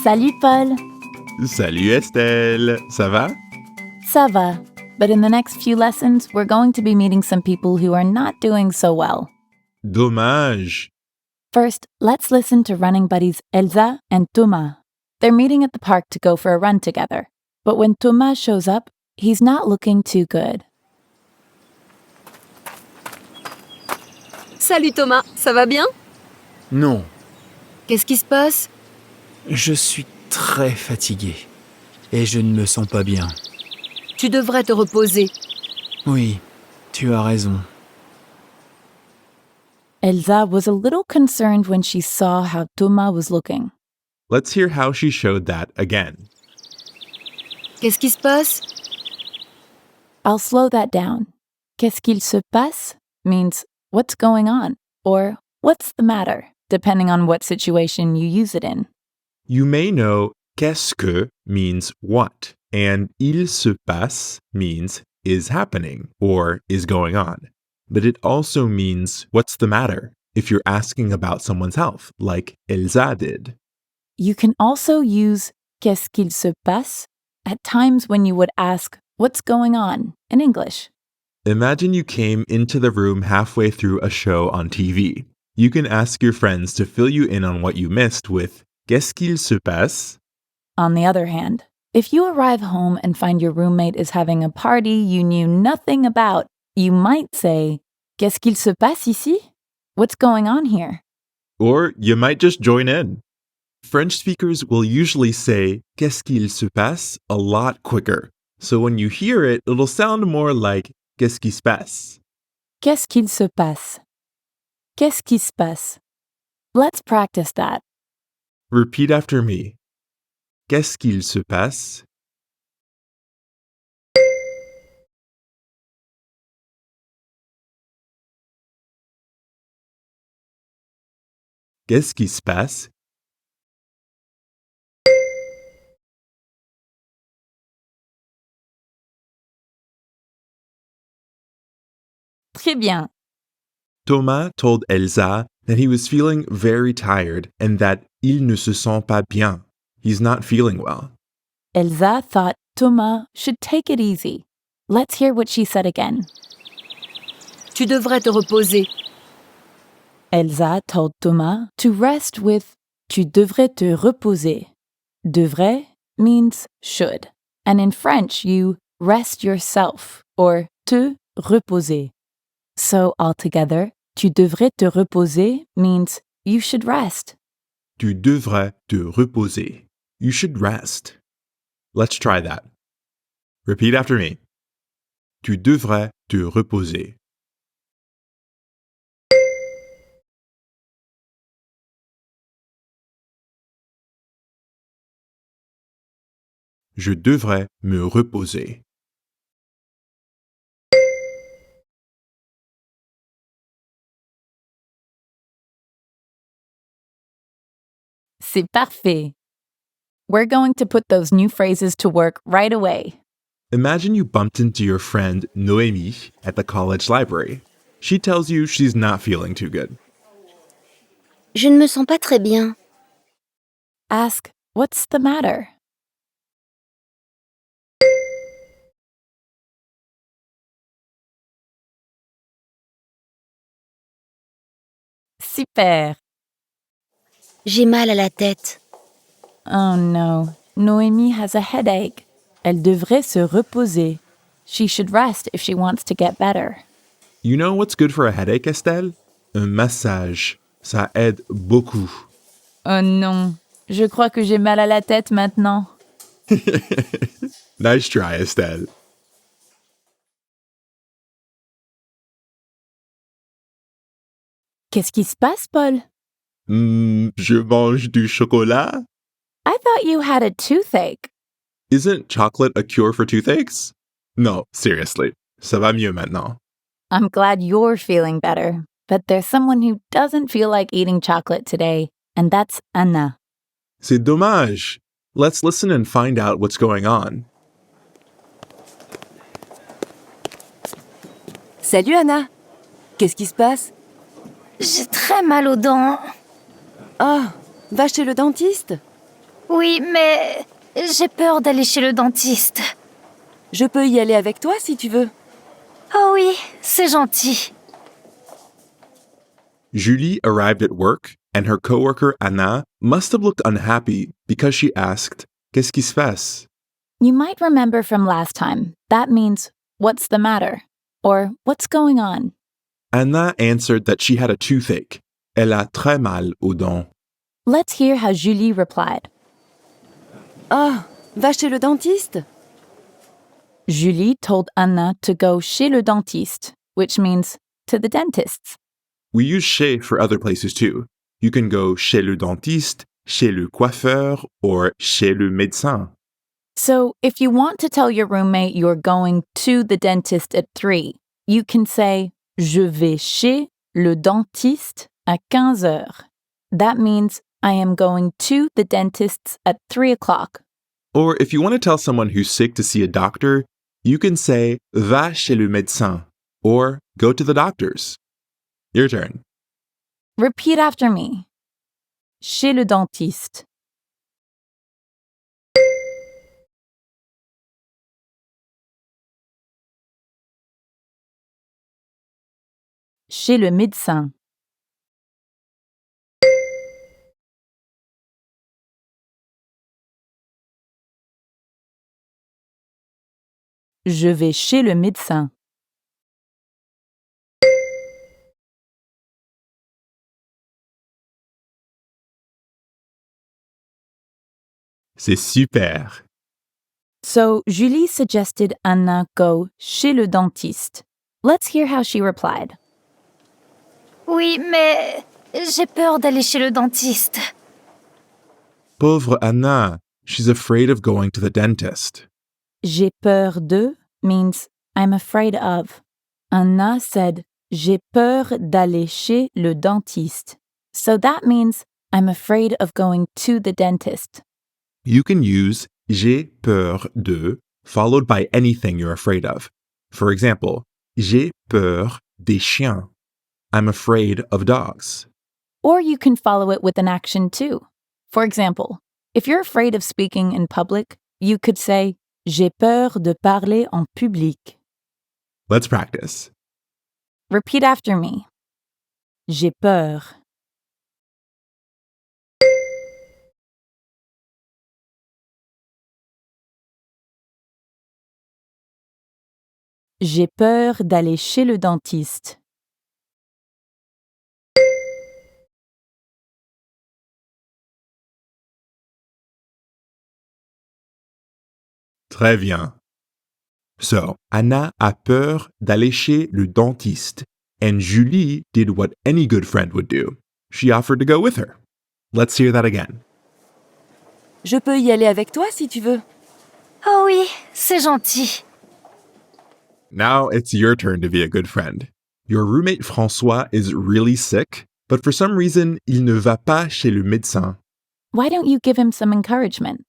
Salut Paul. Salut Estelle, ça va? Ça va. But in the next few lessons, we're going to be meeting some people who are not doing so well. Dommage. First, let's listen to running buddies Elsa and Thomas. They're meeting at the park to go for a run together. But when Thomas shows up, he's not looking too good. Salut Thomas, ça va bien? Non, Qu'est-ce qui se passe? je suis très fatigué et je ne me sens pas bien. Tu devrais te reposer. Oui, tu as raison. Elsa was a little concerned when she saw how Thomas was looking. Let's hear how she showed that again. Qu'est-ce qui se passe? I'll slow that down. Qu'est-ce qu'il se passe means what's going on or what's the matter, depending on what situation you use it in. You may know qu'est-ce que means what, and il se passe means is happening or is going on. But it also means what's the matter if you're asking about someone's health, like Elsa did. You can also use qu'est-ce qu'il se passe at times when you would ask what's going on in English. Imagine you came into the room halfway through a show on TV. You can ask your friends to fill you in on what you missed with qu'est-ce qu'il se passe? On the other hand, if you arrive home and find your roommate is having a party you knew nothing about, you might say, qu'est-ce qu'il se passe ici? What's going on here? Or you might just join in. French speakers will usually say qu'est-ce qu'il se passe a lot quicker. So when you hear it, it'll sound more like qu'est-ce qui se passe. Qu'est-ce qu'il se passe? Qu'est-ce qui se passe? Let's practice that. Repeat after me. Qu'est-ce qu'il se passe? Qu'est-ce qui se passe? Très bien. Thomas told Elsa that he was feeling very tired and that il ne se sent pas bien. He's not feeling well. Elsa thought Thomas should take it easy. Let's hear what she said again. Tu devrais te reposer. Elsa told Thomas to rest with tu devrais te reposer. Devrait means should. And in French, you rest yourself or te reposer. So altogether, tu devrais te reposer means you should rest. Tu devrais te reposer. You should rest. Let's try that. Repeat after me. Tu devrais te reposer. Je devrais me reposer. C'est parfait. We're going to put those new phrases to work right away. Imagine you bumped into your friend Noémie at the college library. She tells you she's not feeling too good. Je ne me sens pas très bien. Ask, what's the matter? Super. J'ai mal à la tête. Oh no, Noémie has a headache. Elle devrait se reposer. She should rest if she wants to get better. You know what's good for a headache, Estelle? Un massage. Ça aide beaucoup. Oh non, je crois que j'ai mal à la tête maintenant. Nice try, Estelle. Qu'est-ce qui se passe, Paul? Je mange du chocolat? I thought you had a toothache. Isn't chocolate a cure for toothaches? No, seriously. Ça va mieux maintenant. I'm glad you're feeling better, but there's someone who doesn't feel like eating chocolate today, and that's Anna. C'est dommage. Let's listen and find out what's going on. Salut Anna. Qu'est-ce qui se passe? J'ai très mal aux dents. Ah, va chez le dentiste. Oui, mais j'ai peur d'aller chez le dentiste. Je peux y aller avec toi si tu veux. Oh oui, c'est gentil. Julie arrived at work, and her coworker Anna must have looked unhappy because she asked, Qu'est-ce qui se passe? You might remember from last time. That means, what's the matter? Or, what's going on? Anna answered that she had a toothache. Elle a très mal aux dents. Let's hear how Julie replied. Ah, va chez le dentiste? Julie told Anna to go chez le dentiste, which means to the dentist's. We use chez for other places too. You can go chez le dentiste, chez le coiffeur, or chez le médecin. So, if you want to tell your roommate you're going to the dentist at 3, you can say, Je vais chez le dentiste à 15 heures. That means I am going to the dentist's at 3 o'clock. Or if you want to tell someone who's sick to see a doctor, you can say va chez le médecin or go to the doctor's. Your turn. Repeat after me. Chez le dentiste. Chez le médecin. Je vais chez le médecin. C'est super. So, Julie suggested Anna go chez le dentiste. Let's hear how she replied. Oui, mais j'ai peur d'aller chez le dentiste. Pauvre Anna. She's afraid of going to the dentist. J'ai peur de means I'm afraid of. Anna said, J'ai peur d'aller chez le dentiste. So that means I'm afraid of going to the dentist. You can use j'ai peur de followed by anything you're afraid of. For example, j'ai peur des chiens. I'm afraid of dogs. Or you can follow it with an action too. For example, if you're afraid of speaking in public, you could say, J'ai peur de parler en public. Let's practice. Repeat after me. J'ai peur. J'ai peur d'aller chez le dentiste. Très bien. So, Anna a peur d'aller chez le dentiste, and Julie did what any good friend would do. She offered to go with her. Let's hear that again. Je peux y aller avec toi si tu veux. Oh oui, c'est gentil. Now it's your turn to be a good friend. Your roommate François is really sick, but for some reason, il ne va pas chez le médecin. Why don't you give him some encouragement?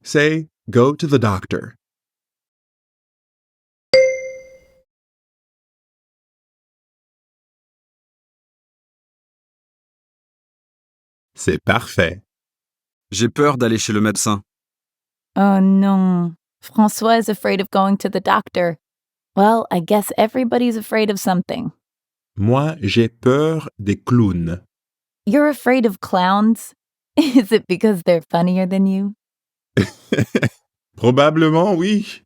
Say, go to the doctor. C'est parfait. J'ai peur d'aller chez le médecin. Oh non. François is afraid of going to the doctor. Well, I guess everybody's afraid of something. Moi, j'ai peur des clowns. You're afraid of clowns? Is it because they're funnier than you? Probablement, oui.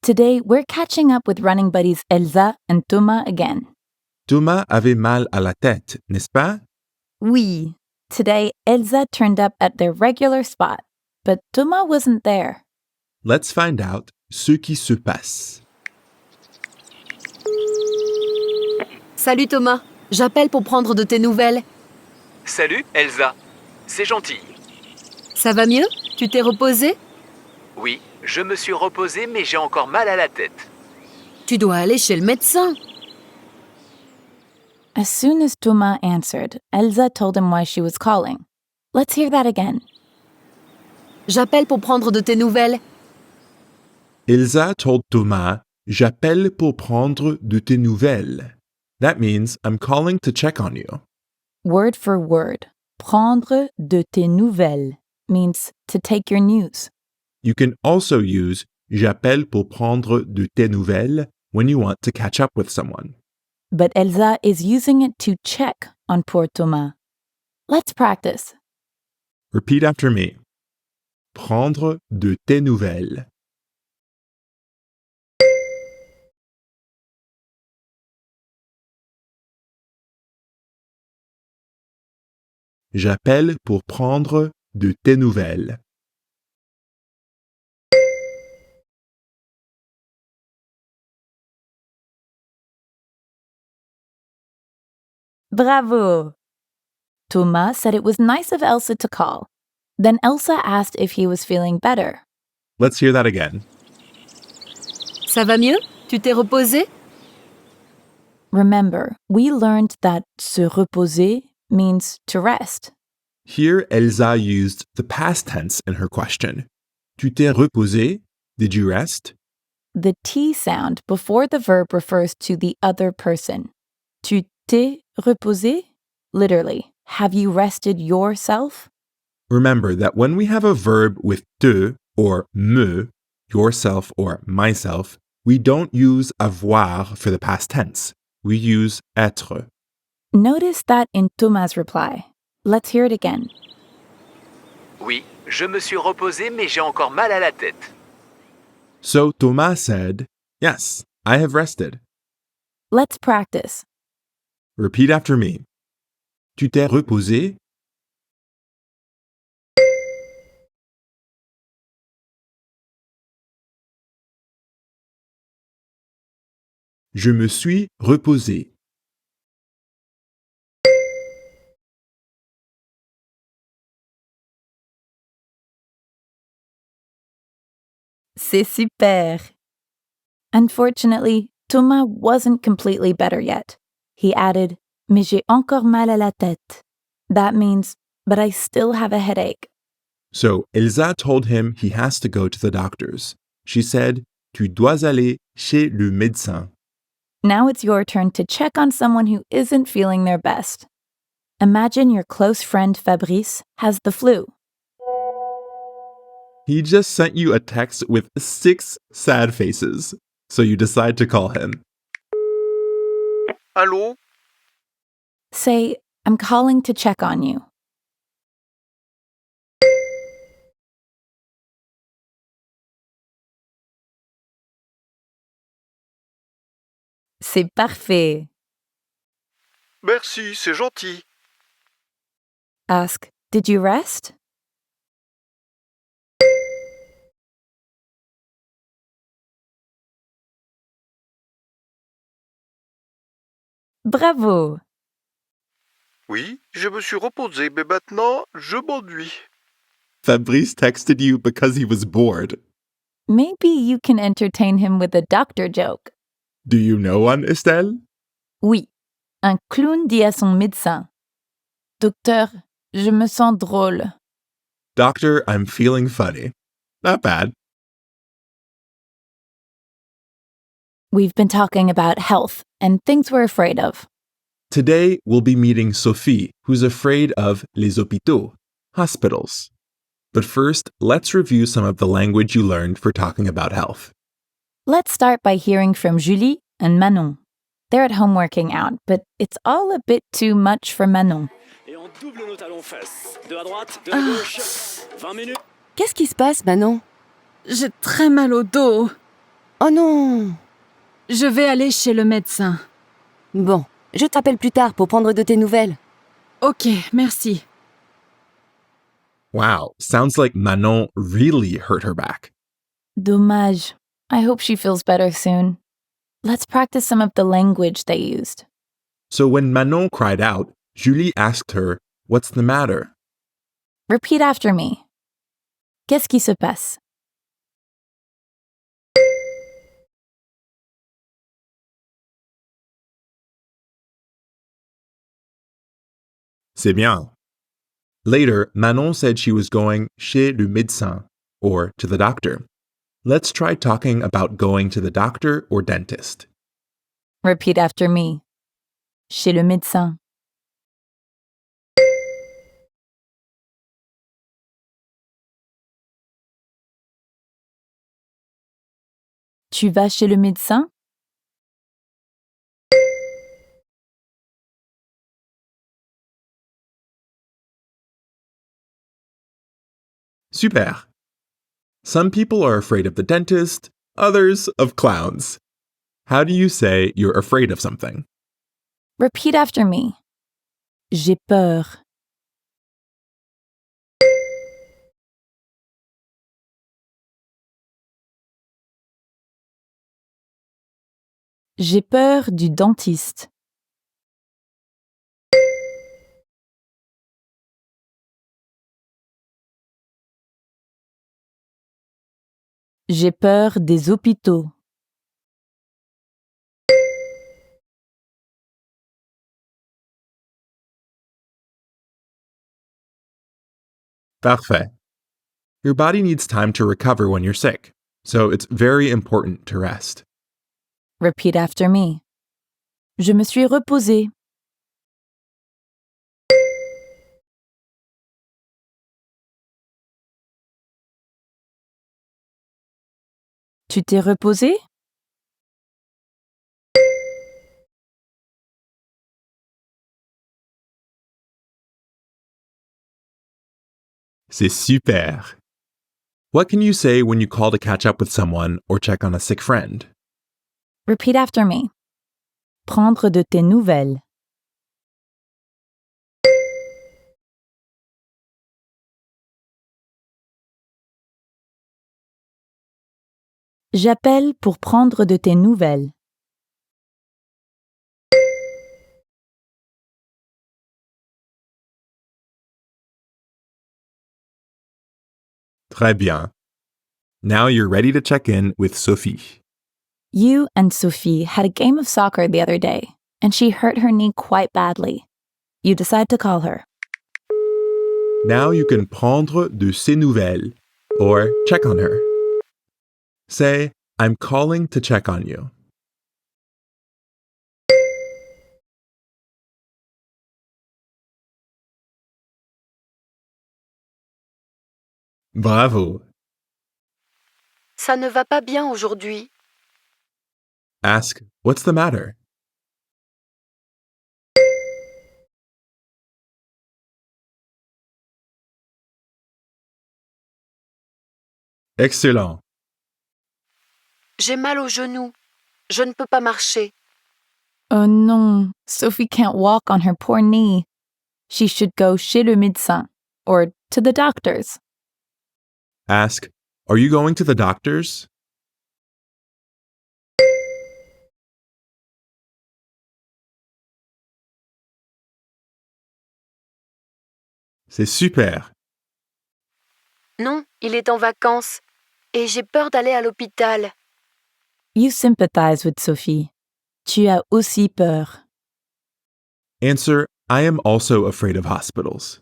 Today, we're catching up with running buddies Elsa and Thomas again. Thomas avait mal à la tête, n'est-ce pas? Oui. Today, Elsa turned up at their regular spot, but Thomas wasn't there. Let's find out ce qui se passe. Salut Thomas, j'appelle pour prendre de tes nouvelles. Salut, Elsa. C'est gentil. Ça va mieux? Tu t'es reposé? Oui, je me suis reposé, mais j'ai encore mal à la tête. Tu dois aller chez le médecin. As soon as Thomas answered, Elsa told him why she was calling. Let's hear that again. J'appelle pour prendre de tes nouvelles. Elsa told Thomas, J'appelle pour prendre de tes nouvelles. That means I'm calling to check on you. Word for word, prendre de tes nouvelles means to take your news. You can also use j'appelle pour prendre de tes nouvelles when you want to catch up with someone. But Elsa is using it to check on poor Thomas. Let's practice. Repeat after me. Prendre de tes nouvelles. J'appelle pour prendre de tes nouvelles. Bravo! Thomas said it was nice of Elsa to call. Then Elsa asked if he was feeling better. Let's hear that again. Ça va mieux? Tu t'es reposé? Remember, we learned that se reposer means to rest. Here, Elsa used the past tense in her question. Tu t'es reposé? Did you rest? The T sound before the verb refers to the other person. Tu t'es reposé? Literally, have you rested yourself? Remember that when we have a verb with te or me, yourself or myself, we don't use avoir for the past tense. We use être. Notice that in Thomas' reply. Let's hear it again. Oui, je me suis reposé, mais j'ai encore mal à la tête. So Thomas said, yes, I have rested. Let's practice. Repeat after me. Tu t'es reposé? Je me suis reposé. C'est super. Unfortunately, Thomas wasn't completely better yet. He added, mais j'ai encore mal à la tête. That means, but I still have a headache. So Elsa told him he has to go to the doctor's. She said, tu dois aller chez le médecin. Now it's your turn to check on someone who isn't feeling their best. Imagine your close friend Fabrice has the flu. He just sent you a text with 6 sad faces, so you decide to call him. Allô? Say, I'm calling to check on you. C'est parfait. Merci, c'est gentil. Ask, did you rest? Bravo! Oui, je me suis reposé, mais maintenant, je m'ennuie. Fabrice texted you because he was bored. Maybe you can entertain him with a doctor joke. Do you know one, Estelle? Oui, un clown dit à son médecin. Docteur, je me sens drôle. Doctor, I'm feeling funny. Not bad. We've been talking about health and things we're afraid of. Today, we'll be meeting Sophie, who's afraid of les hôpitaux, hospitals. But first, let's review some of the language you learned for talking about health. Let's start by hearing from Julie and Manon. They're at home working out, but it's all a bit too much for Manon. Et on double nos talons fesses. De à droite, de à gauche. 20 minutes. Qu'est-ce qui se passe, Manon? J'ai très mal au dos. Oh non! Je vais aller chez le médecin. Bon, je t'appelle plus tard pour prendre de tes nouvelles. Ok, merci. Wow, sounds like Manon really hurt her back. Dommage. I hope she feels better soon. Let's practice some of the language they used. So when Manon cried out, Julie asked her, what's the matter? Repeat after me. Qu'est-ce qui se passe? C'est bien. Later, Manon said she was going chez le médecin, or to the doctor. Let's try talking about going to the doctor or dentist. Repeat after me. Chez le médecin. Tu vas chez le médecin? Super. Some people are afraid of the dentist, others of clowns. How do you say you're afraid of something? Repeat after me. J'ai peur. J'ai peur du dentiste. J'ai peur des hôpitaux. Parfait. Your body needs time to recover when you're sick, so it's very important to rest. Repeat after me. Je me suis reposée. Tu t'es reposé? C'est super. What can you say when you call to catch up with someone or check on a sick friend? Repeat after me. Prendre de tes nouvelles. J'appelle pour prendre de tes nouvelles. Très bien. Now you're ready to check in with Sophie. You and Sophie had a game of soccer the other day, and she hurt her knee quite badly. You decide to call her. Now you can prendre de ses nouvelles, or check on her. Say, I'm calling to check on you. Bravo. Ça ne va pas bien aujourd'hui. Ask, what's the matter? Excellent. J'ai mal au genou. Je ne peux pas marcher. Oh non, Sophie can't walk on her poor knee. She should go chez le médecin, or to the doctors. Ask, are you going to the doctors? C'est super. Non, il est en vacances. Et j'ai peur d'aller à l'hôpital. You sympathize with Sophie. Tu as aussi peur. Answer, I am also afraid of hospitals.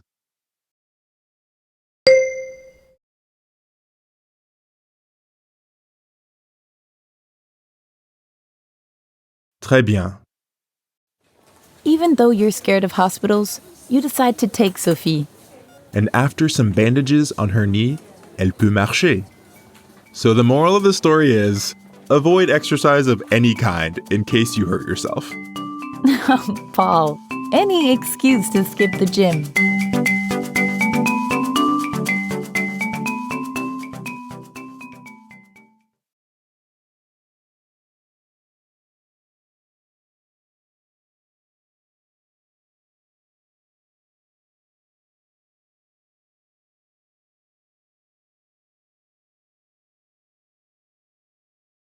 Très bien. Even though you're scared of hospitals, you decide to take Sophie. And after some bandages on her knee, elle peut marcher. So the moral of the story is, avoid exercise of any kind in case you hurt yourself. Paul, any excuse to skip the gym.